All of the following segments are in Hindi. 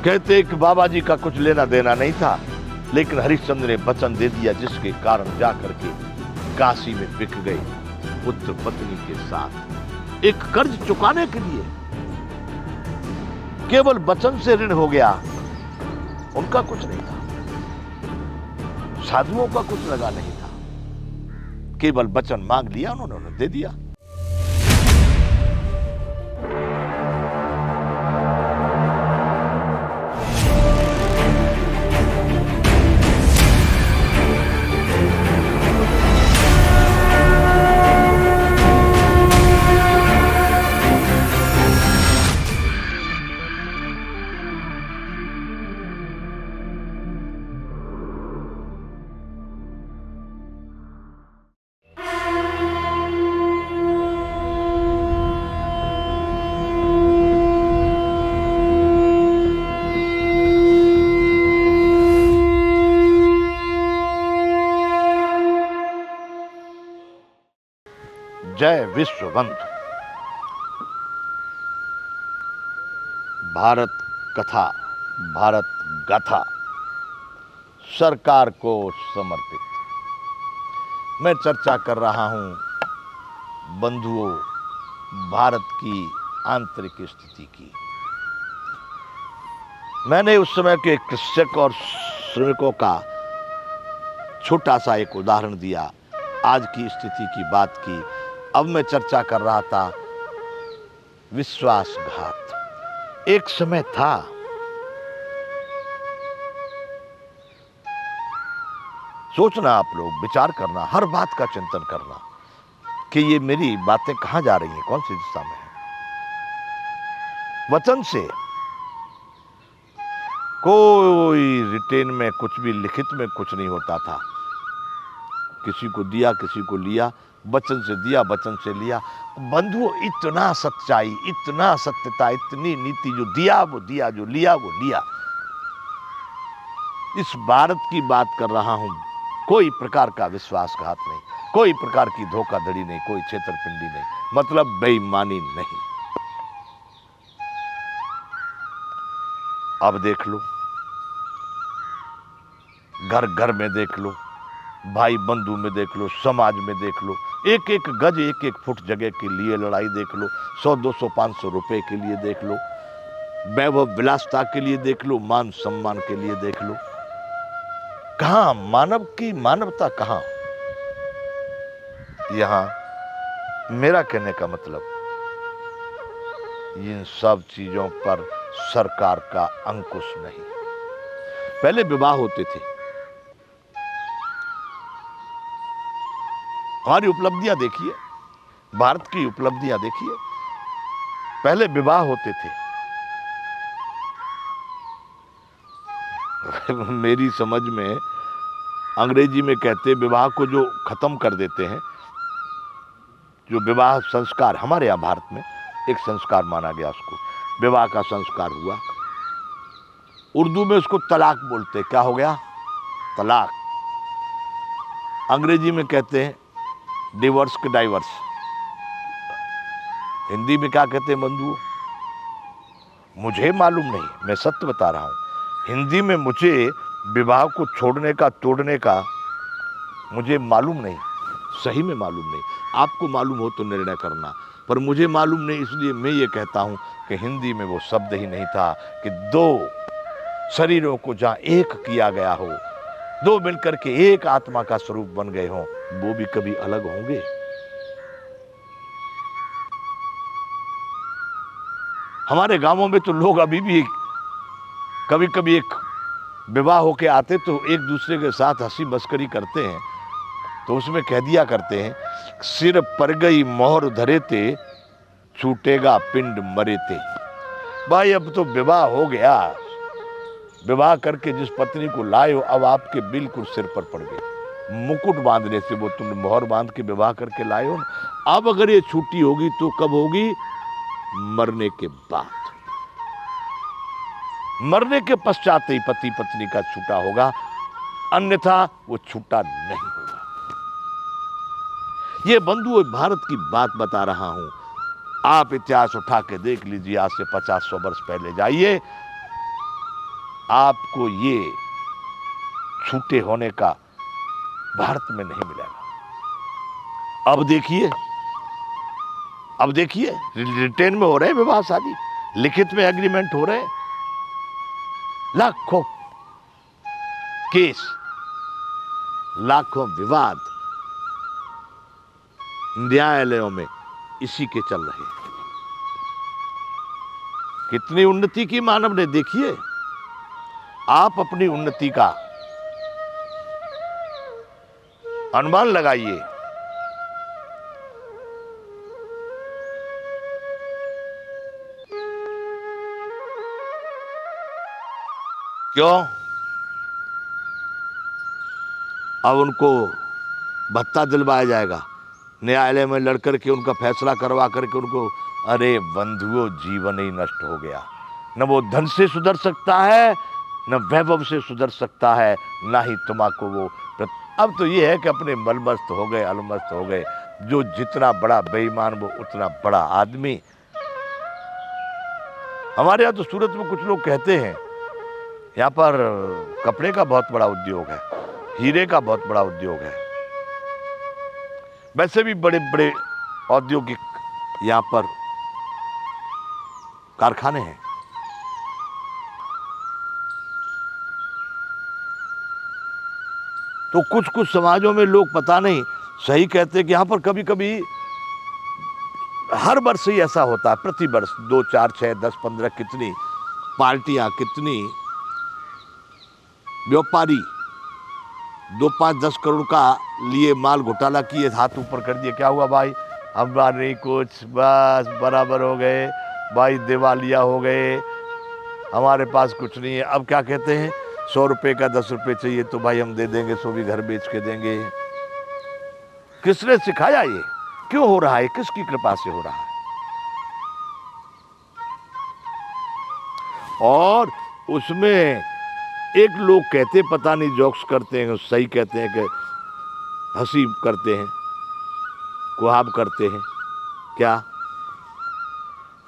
कहते कि बाबा जी का कुछ लेना देना नहीं था, लेकिन हरिश्चंद्र ने वचन दे दिया, जिसके कारण जाकर के काशी में बिक गए पुत्र पत्नी के साथ। एक कर्ज चुकाने के लिए केवल वचन से ऋण हो गया। उनका कुछ नहीं था, साधुओं का कुछ लगा नहीं था, केवल वचन मांग लिया, उन्होंने दे दिया। जय विश्व बंधु। भारत कथा, भारत गाथा सरकार को समर्पित। मैं चर्चा कर रहा हूं बंधुओं, भारत की आंतरिक स्थिति की। मैंने उस समय के कृषक और श्रमिकों का छोटा सा एक उदाहरण दिया, आज की स्थिति की बात की। अब मैं चर्चा कर रहा था विश्वासघात। एक समय था सोचना, आप लोग विचार करना, हर बात का चिंतन करना कि ये मेरी बातें कहां जा रही हैं, कौन सी दिशा में है। वचन से कोई रिटेन में कुछ भी, लिखित में कुछ नहीं होता था। किसी को दिया, किसी को लिया, वचन से दिया, वचन से लिया। बंधुओं, इतना सच्चाई, इतना सत्यता, इतनी नीति, जो दिया वो दिया, जो लिया वो लिया। इस भारत की बात कर रहा हूं। कोई प्रकार का विश्वासघात नहीं, कोई प्रकार की धोखाधड़ी नहीं, कोई छेतरपिंडी नहीं, मतलब बेईमानी नहीं। अब देख लो, घर घर में देख लो, भाई बंधु में देख लो, समाज में देख लो, एक एक गज, एक एक फुट जगह के लिए लड़ाई देख लो, 100, 200, 500 रुपए के लिए देख लो, वैभव विलासता के लिए देख लो, मान सम्मान के लिए देख लो। कहां मानव की मानवता, कहां? यहां मेरा कहने का मतलब, इन सब चीजों पर सरकार का अंकुश नहीं। पहले विवाह होते थे, हमारी उपलब्धियां देखिए, भारत की उपलब्धियां देखिए। पहले विवाह होते थे, मेरी समझ में, अंग्रेजी में कहते विवाह को जो खत्म कर देते हैं, जो विवाह संस्कार, हमारे यहां भारत में एक संस्कार माना गया, उसको विवाह का संस्कार हुआ। उर्दू में उसको तलाक बोलते। क्या हो गया? तलाक। अंग्रेजी में कहते हैं डिवोर्स के डाइवर्स। हिंदी में क्या कहते हैं बंधुओं? मुझे मालूम नहीं, मैं सत्य बता रहा हूं। हिंदी में मुझे विवाह को छोड़ने का, तोड़ने का मुझे मालूम नहीं, सही में मालूम नहीं। आपको मालूम हो तो निर्णय करना, पर मुझे मालूम नहीं, इसलिए मैं ये कहता हूं कि हिंदी में वो शब्द ही नहीं था कि दो शरीरों को जहां एक किया गया हो, दो मिलकर के एक आत्मा का स्वरूप बन गए हों, वो भी कभी अलग होंगे? हमारे गांवों में तो लोग अभी भी कभी कभी एक विवाह होके आते तो एक दूसरे के साथ हंसी मस्करी करते हैं, तो उसमें कह दिया करते हैं, सिर पर गई मोहर धरेते, छूटेगा पिंड मरेते। भाई अब तो विवाह हो गया, विवाह करके जिस पत्नी को लाए हो, अब आपके बिल्कुल सिर पर पड़ गई। मुकुट बांधने से वो तुमने मोहर बांध के विवाह करके लाए हो, अब अगर ये छुट्टी होगी तो कब होगी? मरने के बाद। मरने के पश्चात ही पति पत्नी का छूटा होगा, अन्यथा वो छूटा नहीं होगा। ये बंधुओं, भारत की बात बता रहा हूं। आप इतिहास उठा के देख लीजिए, आज से 50-100 वर्ष पहले जाइए, आपको ये छूटे होने का भारत में नहीं मिलेगा। अब देखिए रिटेन में हो रहे हैं विवाह शादी, लिखित में एग्रीमेंट हो रहे हैं, लाखों केस, लाखों विवाद न्यायालयों में इसी के चल रहे हैं। कितनी उन्नति की मानव ने, देखिए आप अपनी उन्नति का अनुमान लगाइए। क्यों? अब उनको भत्ता दिलवाया जाएगा, न्यायालय में लड़ करके उनका फैसला करवा करके उनको, अरे बंधुओं जीवन ही नष्ट हो गया। न वो धन से सुधर सकता है, न वैभव से सुधर सकता है, ना ही तुम्हारा वो। अब तो ये है कि अपने मलमस्त हो गए, अलमस्त हो गए। जो जितना बड़ा बेईमान वो उतना बड़ा आदमी। हमारे यहाँ तो सूरत में कुछ लोग कहते हैं, यहाँ पर कपड़े का बहुत बड़ा उद्योग है, हीरे का बहुत बड़ा उद्योग है, वैसे भी बड़े बड़े औद्योगिक यहाँ पर कारखाने हैं। तो कुछ कुछ समाजों में लोग पता नहीं सही कहते हैं कि यहाँ पर कभी कभी हर वर्ष ही ऐसा होता है, प्रति वर्ष 2, 4, 6, 10, 15 कितनी पार्टियां, कितनी व्यापारी 2, 5, 10 करोड़ का लिए माल घोटाला किए, हाथ ऊपर कर दिए। क्या हुआ भाई? हमारे नहीं कुछ, बस बराबर हो गए भाई, दिवालिया हो गए, हमारे पास कुछ नहीं है। अब क्या कहते हैं, 100 रुपये का 10 रुपये चाहिए तो भाई हम दे देंगे, 100 भी घर बेच के देंगे। किसने सिखाया ये? क्यों हो रहा है? किसकी कृपा से हो रहा है? और उसमें एक लोग कहते, पता नहीं जोक्स करते हैं, सही कहते हैं कि हंसी करते हैं, कुहाब करते हैं, क्या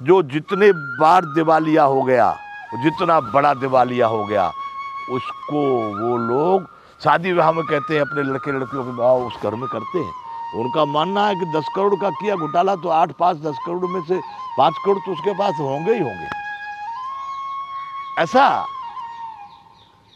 जो जितने बार दिवालिया हो गया, जितना बड़ा दिवालिया हो गया, उसको वो लोग शादी विवाह में कहते हैं, अपने लड़के लड़कियों के विवाह उस घर में करते हैं। उनका मानना है कि 10 करोड़ का किया घोटाला तो 8, 5, 10 करोड़ में से 5 करोड़ तो उसके पास होंगे ही होंगे। ऐसा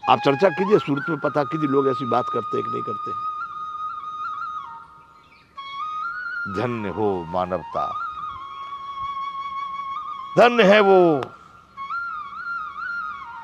आप चर्चा कीजिए, सूरत में पता कीजिए, लोग ऐसी बात करते हैं कि नहीं करते हैं। धन्य हो मानवता, धन्य है वो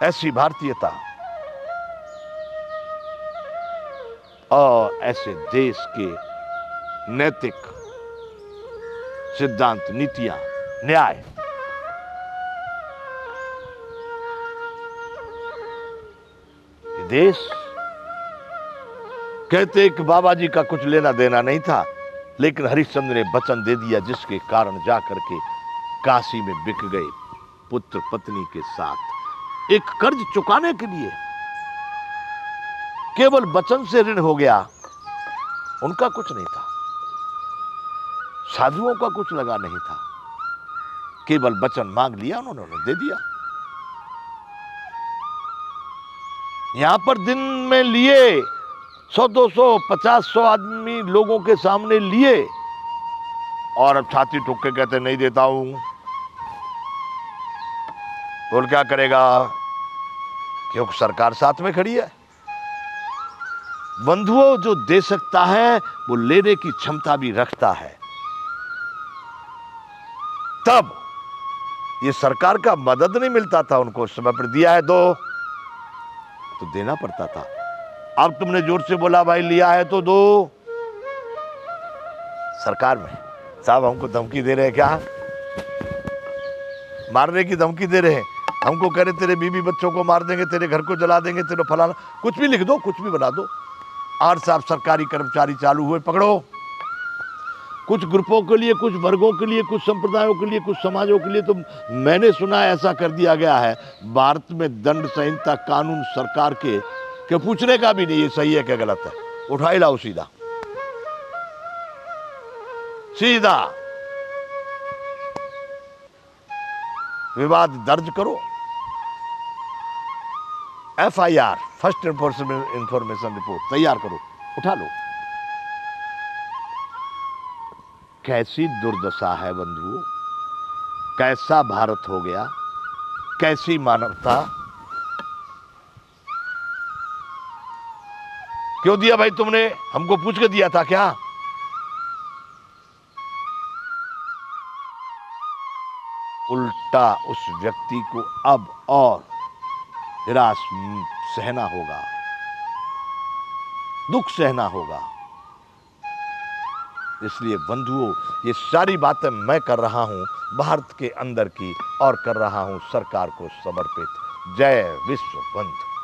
ऐसी भारतीयता और ऐसे देश के नैतिक सिद्धांत, नीतियां, न्याय। देश कहते हैं कि बाबा जी का कुछ लेना देना नहीं था, लेकिन हरिश्चंद्र ने वचन दे दिया, जिसके कारण जाकर के काशी में बिक गए पुत्र पत्नी के साथ। एक कर्ज चुकाने के लिए केवल वचन से ऋण हो गया। उनका कुछ नहीं था, साधुओं का कुछ लगा नहीं था, केवल वचन मांग लिया उन्होंने, दे दिया। यहां पर दिन में लिए 100, 200, 50, 100 आदमी लोगों के सामने लिए, और अब छाती ठोक के कहते नहीं देता हूं। बोल क्या करेगा, क्योंकि सरकार साथ में खड़ी है। बंधुओं, जो दे सकता है वो लेने की क्षमता भी रखता है। तब ये सरकार का मदद नहीं मिलता था उनको, समय पर दिया है दो, तो देना पड़ता था। अब तुमने जोर से बोला भाई लिया है तो दो। सरकार में साहब हमको धमकी दे रहे हैं, क्या मारने की धमकी दे रहे हैं, हमको कह रहे तेरे बीवी बच्चों को मार देंगे, तेरे घर को जला देंगे, तेरे फलाना, कुछ भी लिख दो, कुछ भी बना दो। और साहब सरकारी कर्मचारी चालू हुए, पकड़ो। कुछ ग्रुपों के लिए, कुछ वर्गों के लिए, कुछ संप्रदायों के लिए, कुछ समाजों के लिए तो मैंने सुना ऐसा कर दिया गया है भारत में, दंड संहिता कानून सरकार के पूछने का भी नहीं ये सही है क्या गलत है, उठा ही लाओ सीधा सीधा विवाद दर्ज करो। FIR, फर्स्ट इंफॉर्मेशन रिपोर्ट तैयार करो, उठा लो। कैसी दुर्दशा है बंधुओं, कैसा भारत हो गया, कैसी मानवता। क्यों दिया भाई तुमने, हमको पूछ के दिया था क्या? उल्टा उस व्यक्ति को अब और निराश सहना होगा, दुख सहना होगा। इसलिए बंधुओं, ये सारी बातें मैं कर रहा हूं भारत के अंदर की, और कर रहा हूं सरकार को समर्पित। जय विश्व बंधु।